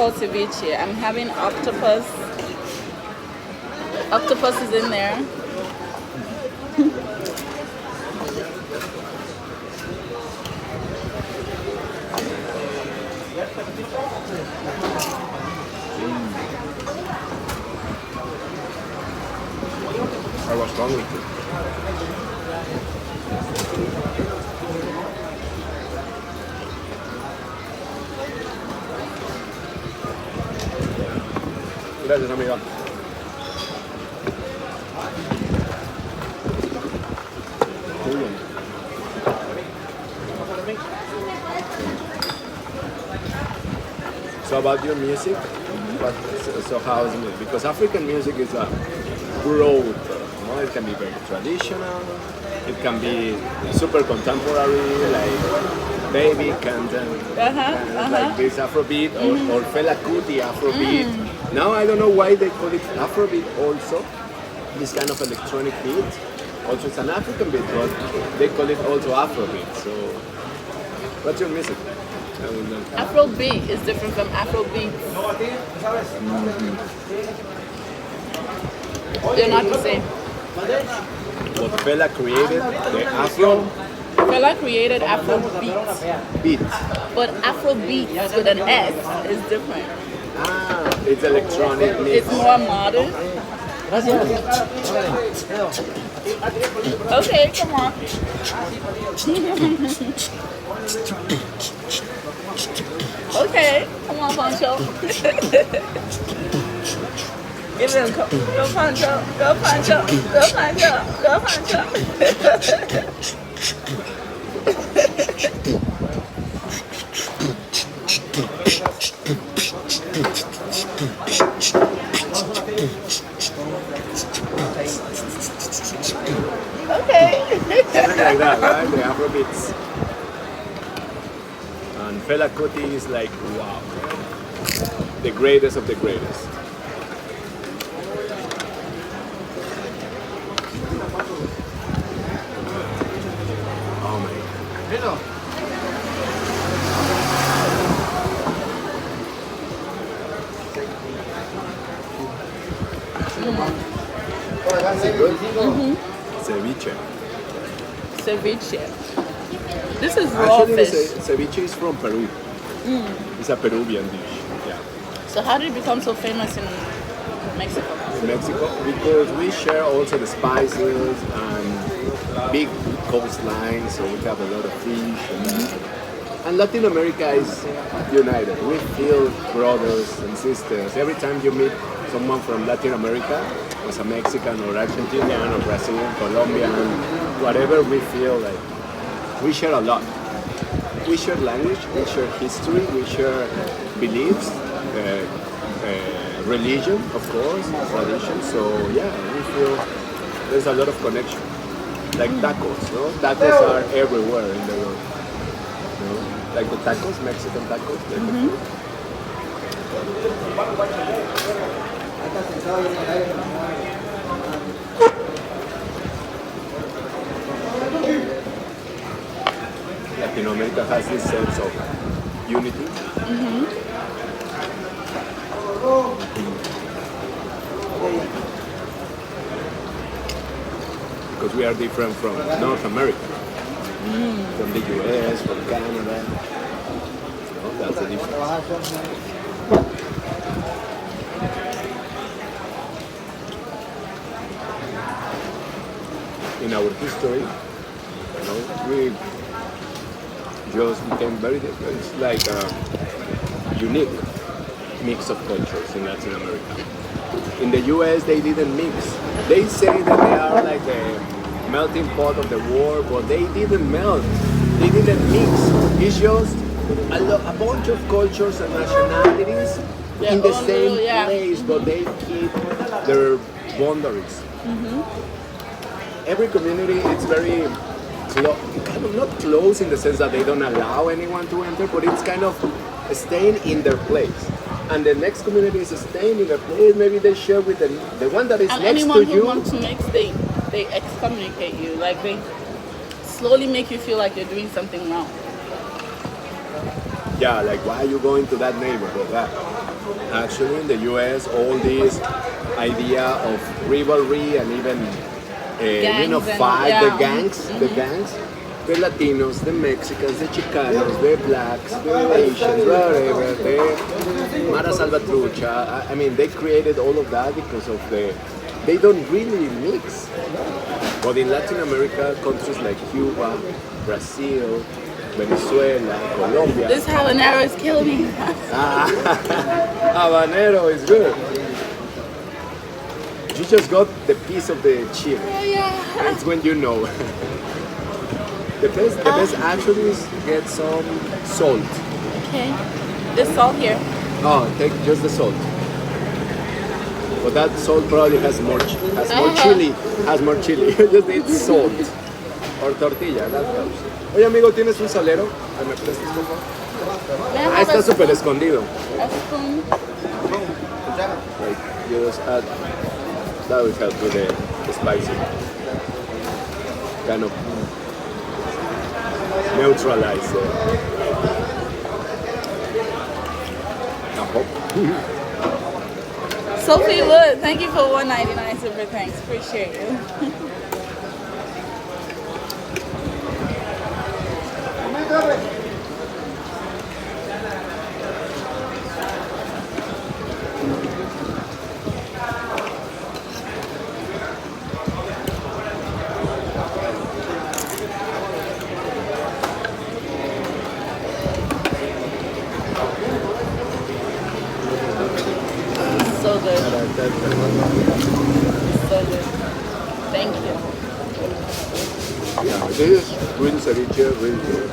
called ceviche. I'm having octopus. Octopus is in there. I was wrong with you. Gracias, amiga. Muy bien. So about your music, so how is it? Because African music is a broad, it can be very traditional, it can be super contemporary, like baby content, like this Afrobeat or Fela Kuti Afrobeat. Now I don't know why they call it Afrobeat also, this kind of electronic beat. Also it's an African beat, but they call it also Afrobeat. So what's your music? Afrobeat is different from Afrobeat. They're not the same. What Fela created, the Afro Fela created Afrobeat, beat. but Afrobeat with an S is different. Ah, it's electronic mix. It's more modern. Okay, come on. Okay, come on, Pancho. Give him go Pancho, go Pancho, go Pancho, go Pancho. Okay. Something like that, right? The Afrobeats. And Fela Kuti is like, wow, the greatest of the greatest. Oh my God. Is it good? Ceviche. Ceviche. This is raw Actually, fish. ceviche is from Peru. It's a Peruvian dish. Yeah. So how did it become so famous in Mexico? In Mexico, because we share also the spices and big coastline, so we have a lot of fish. And Latin America is united. We feel brothers and sisters. Every time you meet someone from Latin America, as a Mexican or Argentinian or Brazilian, Colombian, whatever, we feel like we share a lot. We share language, we share history, we share beliefs, religion, of course, tradition. So yeah, we feel there's a lot of connection. Like tacos, no? Tacos are everywhere in the world. No? Like the tacos, Mexican tacos. Latin America has this sense of unity. Because we are different from North America, from the US, from Canada. No, that's the difference. In our history, we just became very different. It's like a unique mix of cultures in Latin America. In the US, they didn't mix. They say that they are like the melting pot of the world, but they didn't melt. They didn't mix. It's just a bunch of cultures and nationalities in the same place, but they keep their boundaries. Every community is very kind of not close in the sense that they don't allow anyone to enter, but it's kind of staying in their place. And the next community is staying in their place. Maybe they share with the one that is And next anyone to who you. wants to mix, they excommunicate you. Like they slowly make you feel like you're doing something wrong. yeah, like why are you going to that neighborhood? Actually, in the U.S., all this idea of rivalry and even fight yeah. the gangs, the Latinos, the Mexicans, the Chicanos, the blacks, the Asians, whatever, the Mara Salvatrucha. I mean, they created all of that because of they don't really mix. But in Latin America, countries like Cuba, Brazil, Venezuela, Colombia. This habanero is killing me. Habanero is good. You just got the piece of the chili. Yeah. It's when you know. The best actually is get some salt. Okay. This salt here. Oh, take just the salt. But that salt probably has more chili. Has more chili. You just need salt. Or tortilla, that helps. Oye amigo, ¿tienes un salero? ¿Me prestas, por favor? Ah, está súper escondido. Like, you just add, that will help with the spicy. Kind of neutralize it. Sophie Wood, thank you for $1.99 super thanks. Appreciate you. So good. So good. Thank you. Yeah, this is green ceviche, really good.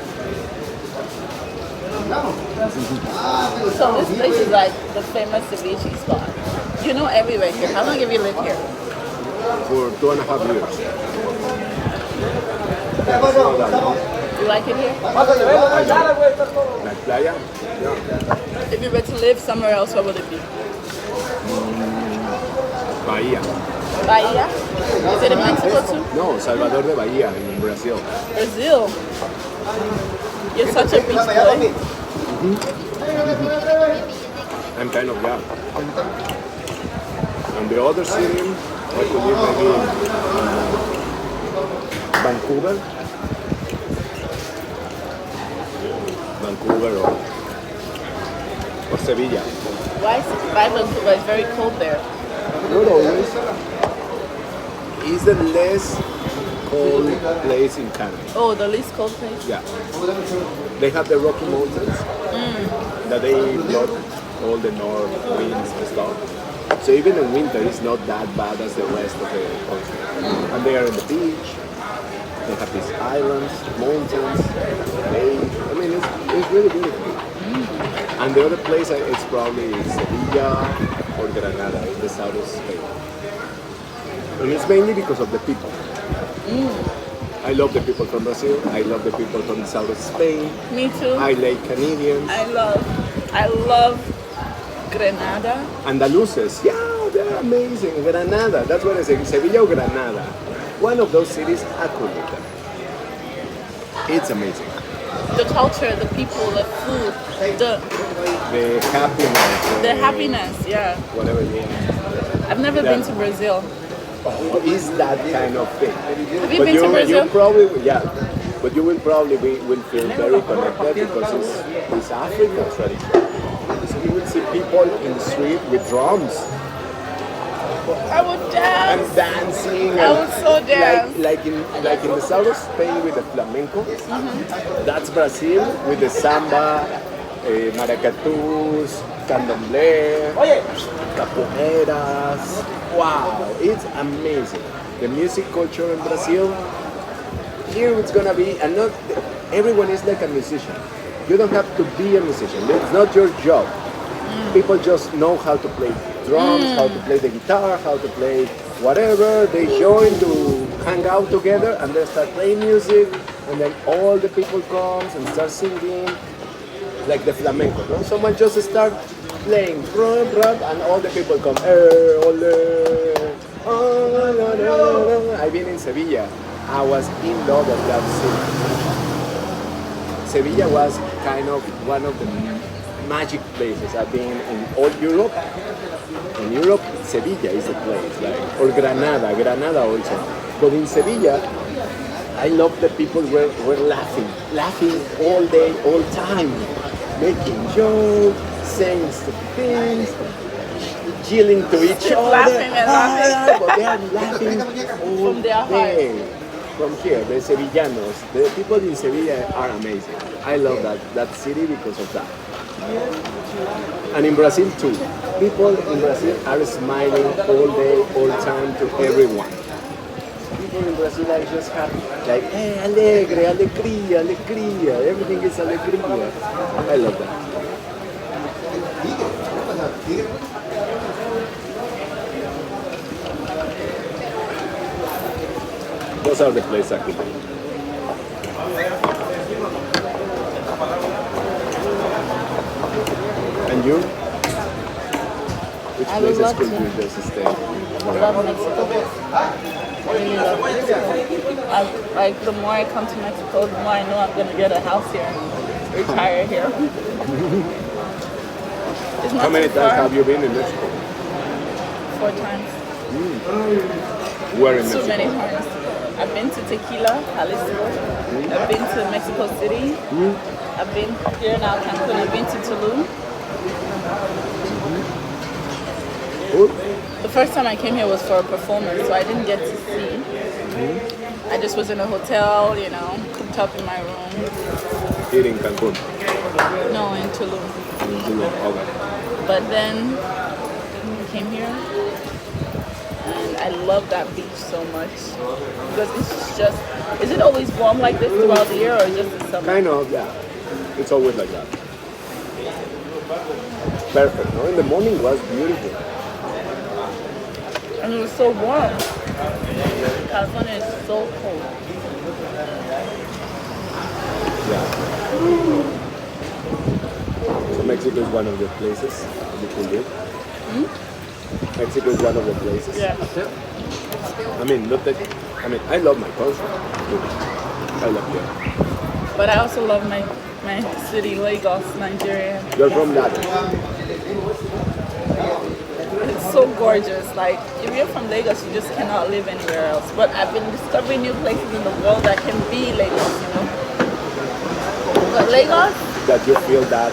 So this place is like the famous ceviche spot. You know everywhere here. How long have you lived here? For 2.5 years. You like it here? Like playa? Yeah. If you were to live somewhere else, what would it be? Bahia. Bahia? Is it in Mexico too? No, Salvador de Bahia in Brazil. Brazil. You're such a beach boy. I'm kind of young. And the other city, I could live maybe in Vancouver. Vancouver or Sevilla. Why Vancouver? It's very cold there. Not always. It's the less cold place in Canada. Oh, the least cold place? Yeah. They have the Rocky Mountains that they block all the north winds and stuff. So even in winter, it's not that bad as the rest of the country. And they are on the beach. They have these islands, mountains, lakes. I mean, it's really beautiful. And the other place, it's probably Sevilla or Granada in the south of Spain. And it's mainly because of the people. I love the people from Brazil. I love the people from the south of Spain. Me too. I like Canadians. I love Granada. Andaluces, yeah, they're amazing. Granada, that's what I say. Sevilla or Granada. One of those cities, I could live there. It's amazing. The culture, the people, the food, the happiness. the happiness, yeah. Whatever you want. I've never been to Brazil. Is that kind of thing. Have you been to Brazil? You probably, yeah. But you will probably will feel very connected because it's African tradition. So you will see people in the street with drums. I would dance. And dancing. I would so dance. Like in the south of Spain with the flamenco. That's Brazil with the samba, maracatus, candomblé, capoeiras. Wow, it's amazing. The music culture in Brazil. Here it's gonna be, and not everyone is like a musician. You don't have to be a musician. It's not your job. People just know how to play drums, how to play the guitar, how to play whatever. They join to hang out together and they start playing music, and then all the people comes and start singing like the flamenco. No? Someone just start playing drum, and all the people come. I've been in Sevilla. I was in love with that city. Sevilla was kind of one of the magic places. I've been in all Europe. In Europe, Sevilla is a place, like, or Granada also. But in Sevilla, I love the people were laughing all day, all time, making jokes, saying stupid things, yelling to each other. Laughing and laughing. But they are laughing all From their day. From here, the Sevillanos, the people in Sevilla are amazing. I love that city because of that. And in Brazil too. People in Brazil are smiling all day, all time to everyone. People in Brazil are just happy. Like, hey, alegre, alegría, alegría. Everything is alegría. I love that. Those are the places I could be. And you? Which I would places love could to. you just stay? I love Mexico. I really love Mexico. Like, the more I come to Mexico, the more I know I'm going to get a house here and retire here. It's not How many too times far. have you been in Mexico? 4 times. Where in Too Mexico? many times. I've been to Tequila, Jalisco. I've been to Mexico City. I've been here now, Cancun. I've been to Tulum. Good? The first time I came here was for a performance, so I didn't get to see. I just was in a hotel, you know, cooped up in my room. Here in Cancun. No, in Tulum. Okay. But then I came here, and I love that beach so much because it's just. Is it always warm like this throughout the year, or just in summer? Kind of, yeah. It's always like that. Perfect. No, in the morning was beautiful. And it was so warm. California is so cold. Yeah. So Mexico is one of the places you could live. Mexico is one of the places. Yeah. I mean, look at. I mean, I love my country. I love it. But I also love my city, Lagos, Nigeria. You're from that. It's so gorgeous. Like, if you're from Lagos, you just cannot live anywhere else. But I've been discovering new places in the world that can be Lagos, you know. But Lagos, That you feel that.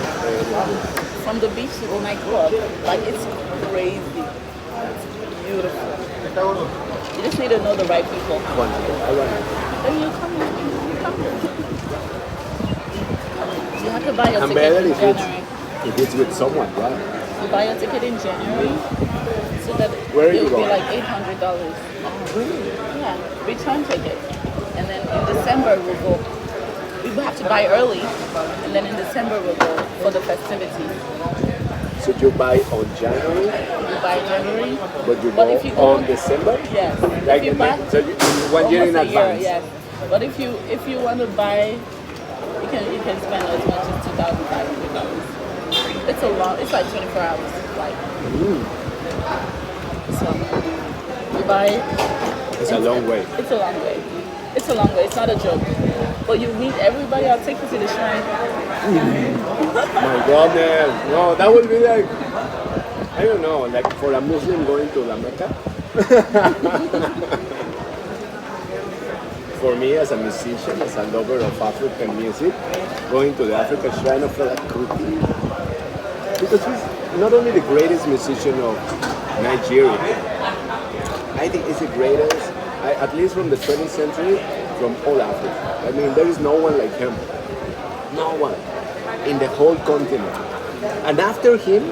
from the beach to the nightclub, like, it's crazy. It's beautiful. You just need to know the right people. Wonderful. I love it. Then you come here. You come here. You have to buy your And ticket better in if January. it's with someone, right? You buy your ticket in January, so that Where are it you will be going? like $800. Yeah, return ticket. And then in December we'll go. We will have to buy early, and then in December we'll go for the festivities. So you buy on January, You buy January, but you but go if you go on December? yes, Like if you buy so you, 1 year in almost a year, advance. yes. But if you want to buy, you can spend as much as $2,500. It's like 24 hours flight. So you buy. It's a long way. It's a long way. It's a long way. It's not a joke. But you meet everybody. I'll take you to the shrine. My goodness. No, that would be like, I don't know, like for a Muslim going to La Mecca. For me as a musician, as a lover of African music, going to the African Shrine of Fela Kuti, because he's not only the greatest musician of Nigeria, I think he's the greatest, at least from the 20th century, from all Africa. I mean, there is no one like him. No one in the whole continent. And after him,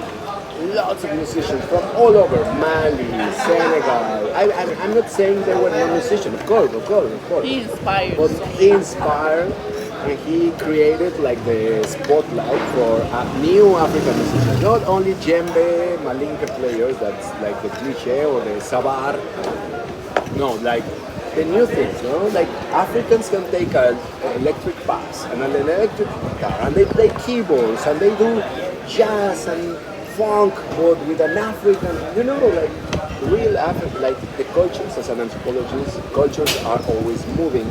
lots of musicians from all over, Mali, Senegal. I'm not saying they were no musicians, of course. He inspired. But so he inspired and he created like the spotlight for new African musicians. Not only djembe, malinke players, that's like the cliche, or the sabar. No, like the new things, you know? Like Africans can take an electric bass and an electric guitar and they play keyboards and they do jazz and funk, but with an African, you know, like real African, like the cultures, as an anthropologist, cultures are always moving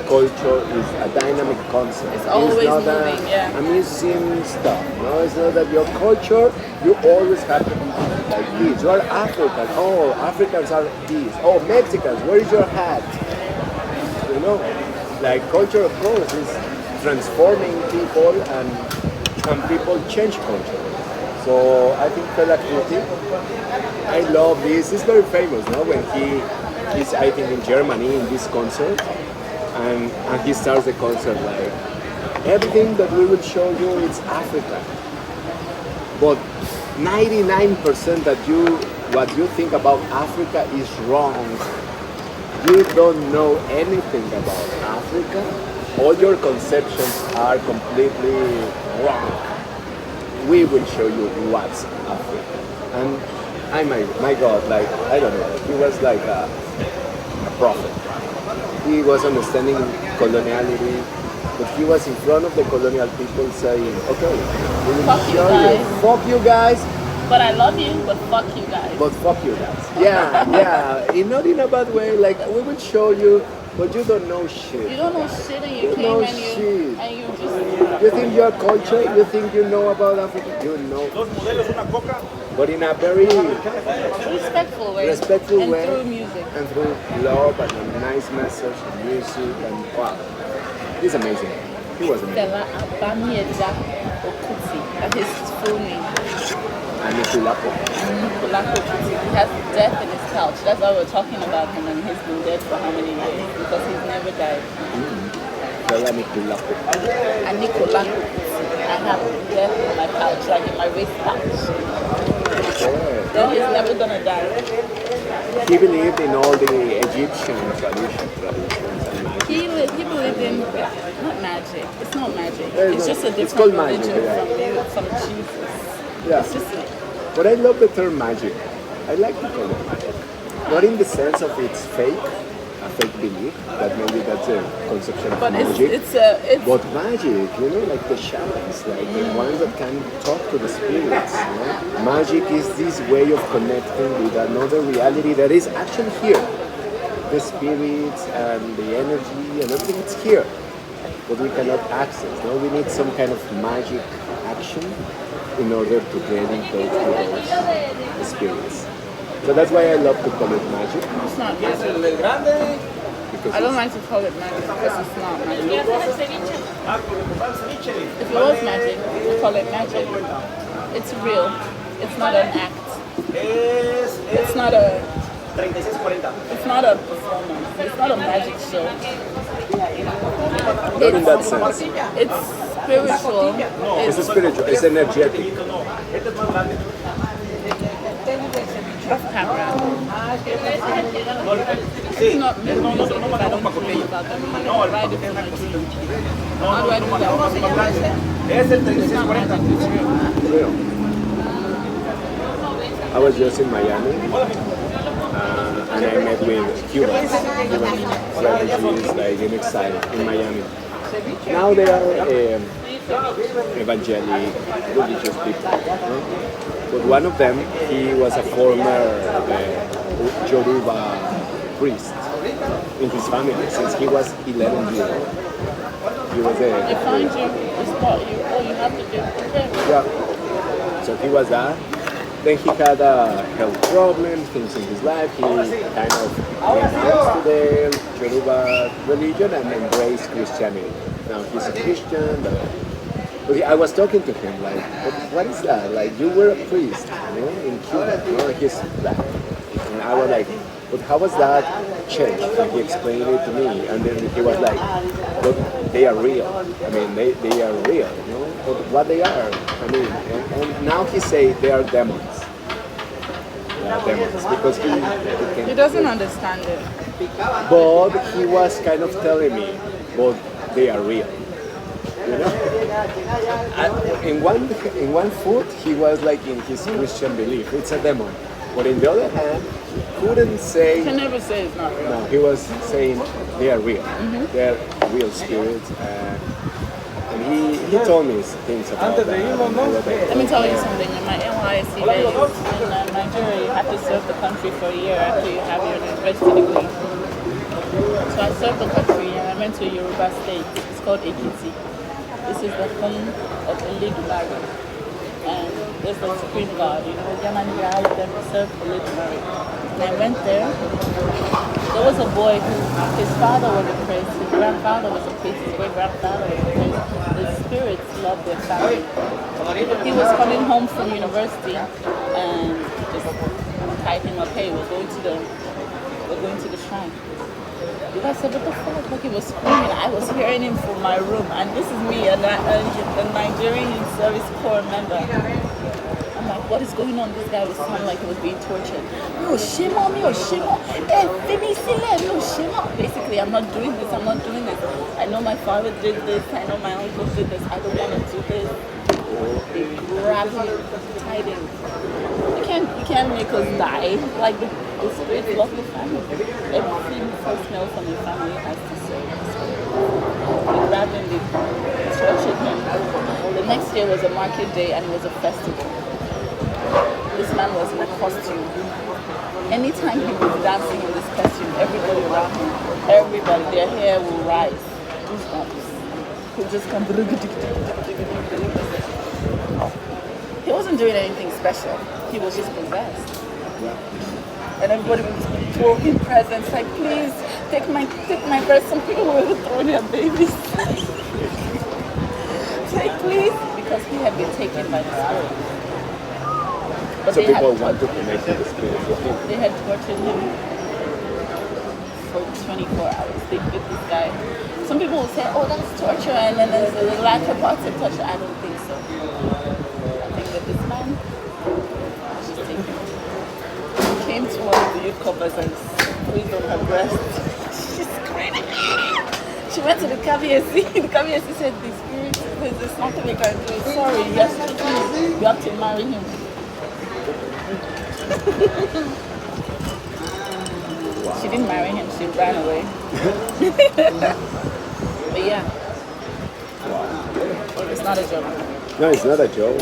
culture is a dynamic concept. It's always not moving, yeah. a museum stuff. No, it's not that your culture, you always have to be like this. You are African. Oh, Africans are this. Oh, Mexicans, where is your hat? You know, like culture, of course, is transforming people and people change culture. So I think Fela Kuti, I love this. He's very famous, no? When he's I think in Germany in this concert, and he starts the concert like everything that we will show you is Africa, but 99% that what you think about Africa is wrong. You don't know anything about Africa. All your conceptions are completely wrong. We will show you what's Africa. And my God, like, I don't know, he was like a prophet. He was understanding coloniality, but he was in front of the colonial people saying, okay, we will Fuck you show guys. you. Fuck you guys, But I love you, but fuck you guys. but fuck you guys. Yeah, yeah. Not in a bad way, like, we will show you, but you don't know shit. You don't know shit and you You came know and shit. you just You think your culture, you think you know about Africa, you know. But in a very respectful way. respectful and way. through music. And through love and a nice message, music, and wow. He's amazing. He was amazing. Fela Abamieda Okuti. That is his full name. And Nikulapo. Nikolako Kuti. He has death in his couch. That's why we're talking about him, and he's been dead for how many years? Because he's never died. Fela Nikulapo. And Nikolako Kuti. I have death on my couch, like in my waist pouch. Yeah. Then he's never gonna die. He believed in all the Egyptian traditions and magic. He believed in not magic. It's not magic. Yeah, It's no, just a it's different called magic, religion yeah. from Jesus. Yeah. It's just But I love the term magic. I like to call it magic. Not in the sense of it's fake, a fake belief, that maybe that's a conception of but magic. it's But magic, like the shamans, like the ones that can talk to the spirits. Magic is this way of connecting with another reality that is actually here. The spirits and the energy and everything is here. But we cannot access. No? We need some kind of magic action in order to get in touch with those spirits. So that's why I love to call it magic. it's not magic. Because I don't it's- like to call it magic because it's not magic. If it was magic, we call it magic. It's real. It's not an act. It's not a. It's not a performance. It's not a magic show. not in that sense. It's spiritual. It's spiritual, it's energetic. Off camera. It's not music if I don't complain about them. I write it for my dream. How do I do that? It's not magic, it's real. Real. I was just in Miami and I met with Cubans, refugees like in exile in Miami. Now they are evangelic, religious people. But one of them, he was a former Yoruba priest in his family since he was 11 years old. He was They a find you, the spot you, all you have to do. Okay. yeah. So he was that. Then he had health problems, things in his life. He kind of went out to the Yoruba religion and embraced Christianity. Now he's a Christian. But I was talking to him like, what is that? Like, you were a priest, in Cuba. He's black. And I was like, but how was that changed? And he explained it to me. And then he was like, but they are real. I mean, they are real, But what they are, I mean, and now he say they are demons. They are demons because He doesn't understand it. but he was kind of telling me, but they are real. In one foot, he was like in his Christian belief. It's a demon. But in the other hand, he couldn't You say. can never say it's not real. No, he was saying they are real. They're real spirits. And he told me things about that. Let me tell you something. In my NYSC days in Nigeria, you have to serve the country for a year after you have your university degree. So I served the country and I went to Yoruba state. It's called Ekiti. This is the home of Olodumare. And there's the supreme god, Yamani, all of them serve Olodumare. And I went there. There was a boy who, his father was a priest, his grandfather was a priest, his great-grandfather was a priest. The spirits loved their family. He was coming home from university and just tied him up, hey, we're going to the shrine. The guy said, what the fuck? Like he was screaming. I was hearing him from my room. And this is me, a Nigerian Youth Service Corps member. I'm like, what is going on? This guy was sounding like he was being tortured. No, shimo. No, shimo. Basically, I'm not doing this. I know my father did this. I know my uncle did this. I don't want to do this. They grabbed him, tied him. You can't make us die. Like the spirits love the family. Everything first male from the family has to serve the spirit. They grabbed him, they tortured him. The next year was a market day and it was a festival. This man was in a costume. Anytime he was dancing in this costume, everybody around him, their hair will rise. Goosebumps. He'll just come. He wasn't doing anything special. He was just possessed. And everybody was throwing presents like, please take my breast. Some people were throwing their babies. Like, please, because he had been taken by the spirit. But so people want to connect with the spirit. They had tortured him for 24 hours. They beat this guy. Some people will say, oh, that's torture, and then there's a lack of parts of torture. I don't think so. I think that this man was just taken. He came to one of the youth covers and squeezed on her breast. She's screaming. She went to the KVSC. The KVSC said, the spirit, there's nothing we can do. Sorry, yes, you have to marry him. She didn't marry him, she ran away. But yeah. Wow. It's not a joke. No, it's not a joke.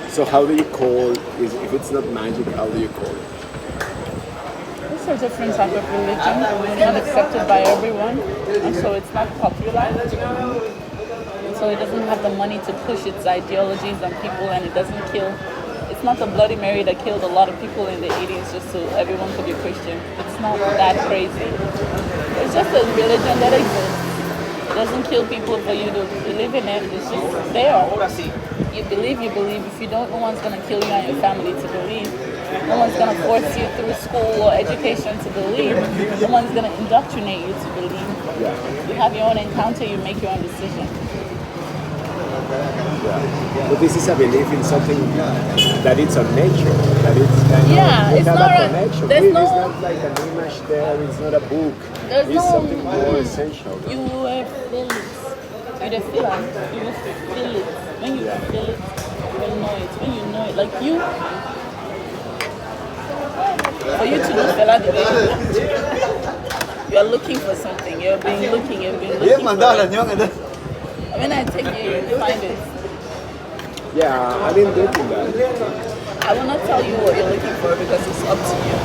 So how do you call, if it's not magic, how do you call it? It's a different type of religion. It's not accepted by everyone. And so it's not popular. So it doesn't have the money to push its ideologies on people, and it doesn't kill. It's not the Bloody Mary that killed a lot of people in the 80s just so everyone could be Christian. It's not that crazy. It's just a religion that exists. It doesn't kill people for you to believe in it. It's just there. You believe. If you don't, no one's going to kill you and your family to believe. No one's going to force you through school or education to believe. No one's going to indoctrinate you to believe. You have your own encounter, you make your own decision. Yeah. But this is a belief in something that it's on nature, that it's kind of it's not a connection. There's it's no, not like an image there, it's not a book. It's something more essential. You will feel it. You feel it. You will feel it. When you feel it, you will know it. When you know it, like you, for you to know Fela the way you are looking for something. You've been looking for it. When I take you, you find it. Yeah, I've been looking at it. I will not tell you what you're looking for because it's up to you.